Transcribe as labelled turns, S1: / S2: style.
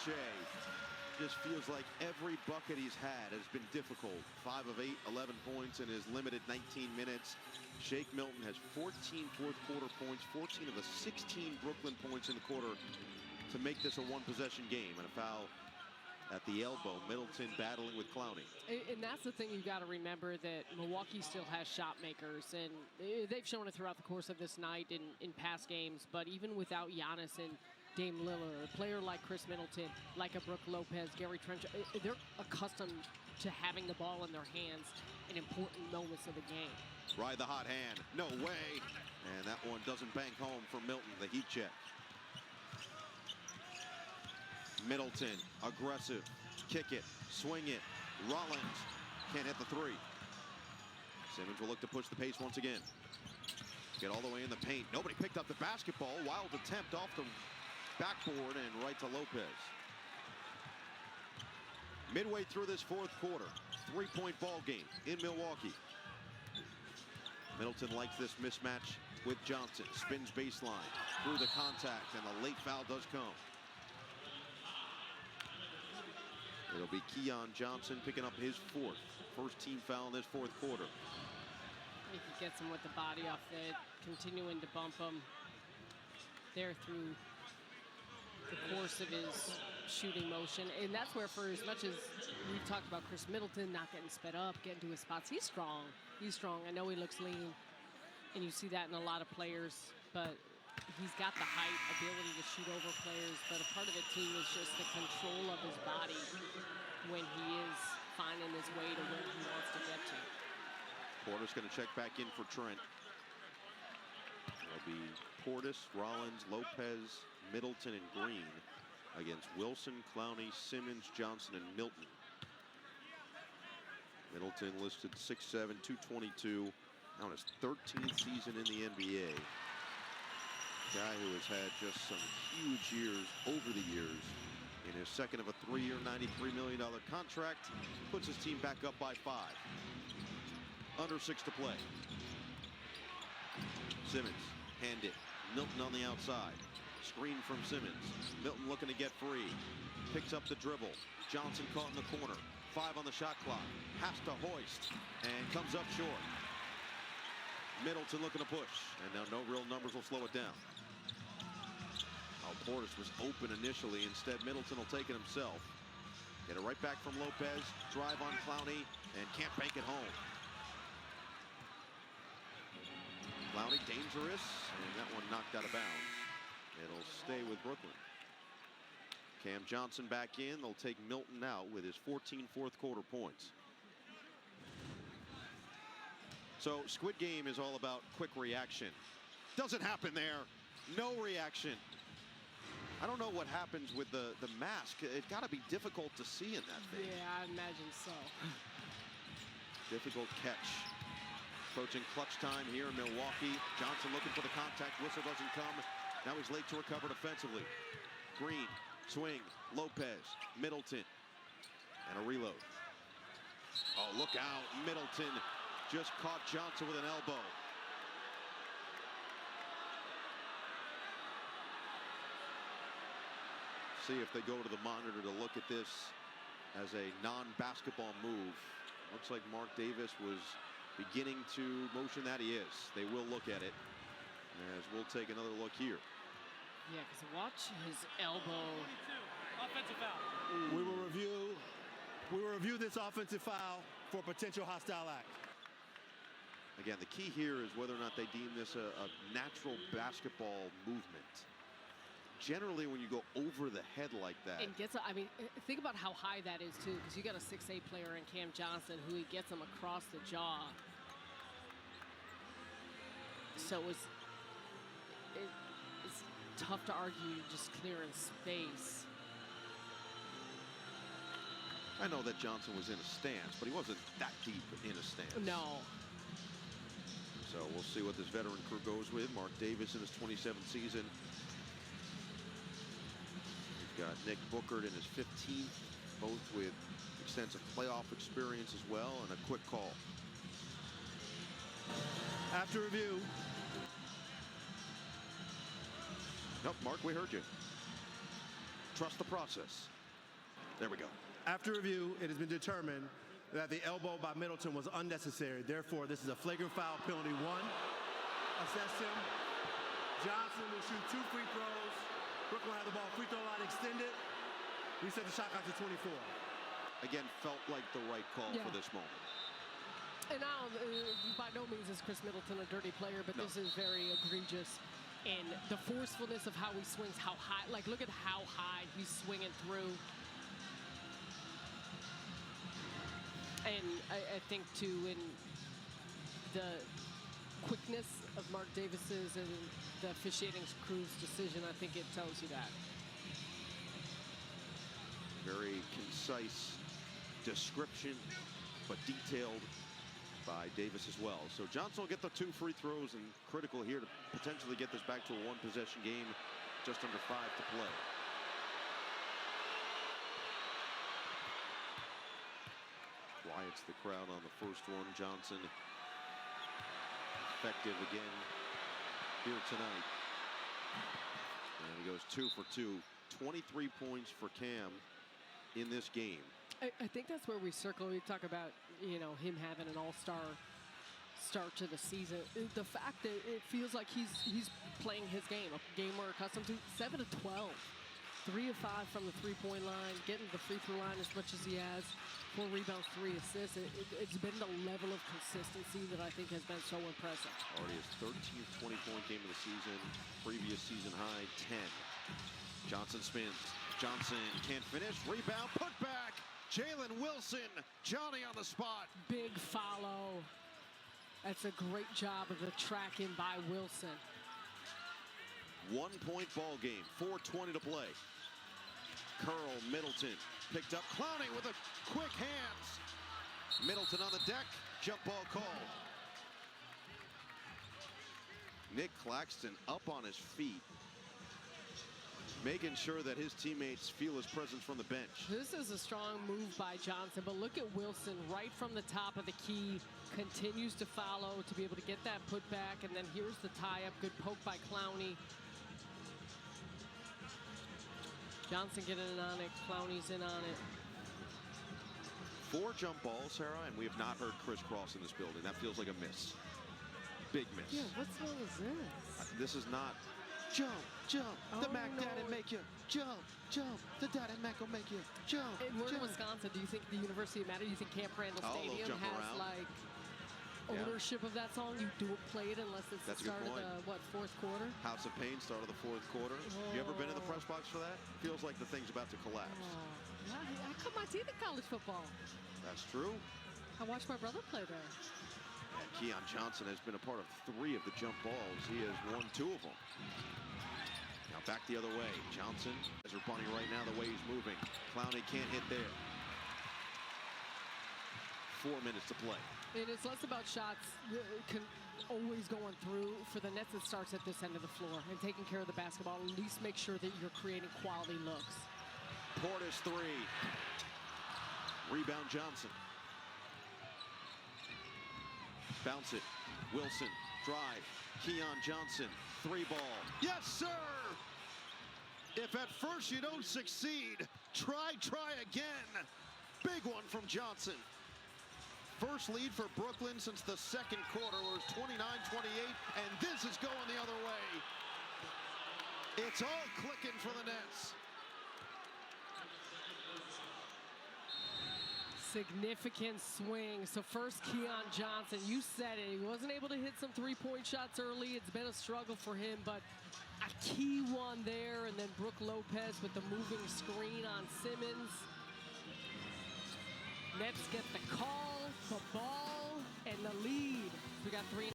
S1: Shea just feels like every bucket he's had has been difficult. 5 of 8, 11 points in his limited 19 minutes. Shake Milton has 14 fourth quarter points, 14 of the 16 Brooklyn points in the quarter to make this a one-possession game. And a foul at the elbow. Middleton battling with Clowney.
S2: And that's the thing you got to remember, that Milwaukee still has shot makers, and they've shown it throughout the course of this night in past games. But even without Giannis and Dame Lillard, a player like Chris Middleton, like a Brook Lopez, Gary Trent, they're accustomed to having the ball in their hands in important moments of the game.
S1: Ride the hot hand. No way. And that one doesn't bank home for Milton, the heat check. Middleton, aggressive, kick it, swing it. Rollins can't hit the three. Simmons will look to push the pace once again. Get all the way in the paint. Nobody picked up the basketball. Wild attempt off the backboard and right to Lopez. Midway through this fourth quarter, 3-point ball game in Milwaukee. Middleton likes this mismatch with Johnson. Spins baseline through the contact, and the late foul does come. It'll be Keon Johnson picking up his first team foul in this fourth quarter.
S2: I think he gets him with the body off it, continuing to bump him there through the course of his shooting motion. And that's where, for as much as we've talked about Chris Middleton not getting sped up, getting to his spots, he's strong. He's strong. I know he looks lean, and you see that in a lot of players, but he's got the height, ability to shoot over players, but a part of it, too, is just the control of his body when he is finding his way to where he wants to get to.
S1: Portis going to check back in for Trent. It'll be Portis, Rollins, Lopez, Middleton, and Green against Wilson, Clowney, Simmons, Johnson, and Milton. Middleton listed 6'7", 222, now in his 13th season in the NBA. Guy who has had just some huge years over the years. In his second of a 3-year, $93 million contract, puts his team back up by 5. Under 6 to play. Simmons, hand it. Milton on the outside. Screen from Simmons. Milton looking to get free. Picks up the dribble. Johnson caught in the corner. 5 on the shot clock. Has to hoist and comes up short. Middleton looking to push, and now no real numbers will slow it down. Portis was open initially. Instead, Middleton will take it himself. Get it right back from Lopez. Drive on Clowney, and can't bank it home. Clowney dangerous, and that one knocked out of bounds. It'll stay with Brooklyn. Cam Johnson back in. They'll take Milton out with his 14 fourth quarter points. So Squid Game is all about quick reaction. Doesn't happen there. No reaction. I don't know what happens with the mask. It's got to be difficult to see in that thing.
S2: Yeah, I imagine so.
S1: Difficult catch. Approaching clutch time here in Milwaukee. Johnson looking for the contact. Whistle doesn't come. Now he's late to recover defensively. Green, swing, Lopez, Middleton, and a reload. Oh, look out. Middleton just caught Johnson with an elbow. See if they go to the monitor to look at this as a non-basketball move. Looks like Mark Davis was beginning to motion that he is. They will look at it, as we'll take another look here.
S2: Yeah, because watch his elbow.
S3: Offensive foul. We will review this offensive foul for a potential hostile act.
S1: Again, the key here is whether or not they deem this a natural basketball movement. Generally, when you go over the head like that.
S2: And gets, I mean, think about how high that is, too, because you got a 6'8" player in Cam Johnson who he gets him across the jaw. So it's tough to argue just clearing space.
S1: I know that Johnson was in a stance, but he wasn't that deep in a stance.
S2: No.
S1: So we'll see what this veteran crew goes with. Mark Davis in his 27th season. We've got Nick Booker in his 15th, both with extensive playoff experience as well, and a quick call.
S3: After review.
S1: Nope, Mark, we heard you. Trust the process. There we go.
S3: After review, it has been determined that the elbow by Middleton was unnecessary. Therefore, this is a flagrant foul penalty 1. Assess him. Johnson will shoot 2 free throws. Brooklyn will have the ball free throw line extended. Reset the shot clock to 24.
S1: Again, felt like the right call for this moment.
S2: And now, by no means is Chris Middleton a dirty player, but this is very egregious. And the forcefulness of how he swings, how high, like look at how high he's swinging through. And I think, too, in the quickness of Mark Davis's and the officiating crew's decision, I think it tells you that.
S1: Very concise description, but detailed by Davis as well. So Johnson will get the 2 free throws, and critical here to potentially get this back to a 1-possession game, just under 5 to play. Quiets the crowd on the first one. Johnson effective again here tonight. And he goes 2 for 2. 23 points for Cam in this game.
S2: I think that's where we circle. We talk about, you know, him having an all-star start to the season. The fact that it feels like he's playing his game, a game we're accustomed to. 7 of 12, 3 of 5 from the three-point line, getting the free throw line as much as he has. 4 rebounds, 3 assists. It's been the level of consistency that I think has been so impressive.
S1: Already his 13th 20-point game of the season. Previous season high, 10. Johnson spins. Johnson can't finish. Rebound, put back. Jalen Wilson. Johnny on the spot.
S2: Big follow. That's a great job of the tracking by Wilson.
S1: 1-point ball game. 4:20 to play. Curl, Middleton. Picked up Clowney with a quick hands. Middleton on the deck. Jump ball called. Nick Claxton up on his feet, making sure that his teammates feel his presence from the bench.
S2: This is a strong move by Johnson, but look at Wilson right from the top of the key, continues to follow to be able to get that putback, and then here's the tie-up. Good poke by Clowney. Johnson getting in on it, Clowney's in on it.
S1: 4 jump balls, Sarah, and we have not heard Chris Cross in this building. That feels like a miss. Big miss.
S2: Yeah, what song is this?
S1: This is not jump, jump. The Mac
S2: no.
S1: Daddy make you jump, jump. The Daddy Mac will make you jump.
S2: And we're in
S1: jump.
S2: Wisconsin. Do you think the University of Matter, you think Camp Randall
S1: Oh, they'll
S2: Stadium
S1: jump
S2: has
S1: around.
S2: like ownership of that song? You don't play it unless it's
S1: That's a
S2: the
S1: good
S2: start of
S1: point.
S2: the, what, 4th quarter?
S1: House of Pain, start of the 4th quarter. You ever been in the press box for that? Feels like the thing's about to collapse.
S2: Oh, I cut my teeth in college football.
S1: That's true.
S2: I watched my brother play there.
S1: And Keon Johnson has been a part of 3 of the jump balls. He has won 2 of them. Now back the other way. Johnson is bunny right now the way he's moving. Clowney can't hit there. 4 minutes to play.
S2: And it's less about shots always going through. For the Nets, it starts at this end of the floor and taking care of the basketball. At least make sure that you're creating quality looks.
S1: Portis 3. Rebound Johnson. Bounce it. Wilson. Drive. Keon Johnson. 3 ball. Yes, sir! If at first you don't succeed, try again. Big one from Johnson. First lead for Brooklyn since the 2nd quarter was 29-28, and this is going the other way. It's all clicking for the Nets.
S2: Significant swing. So first, Keon Johnson, you said it. He wasn't able to hit some 3-point shots early. It's been a struggle for him, but a key one there. And then Brook Lopez with the moving screen on Simmons. Nets get the call, the ball, and the lead. We got 3.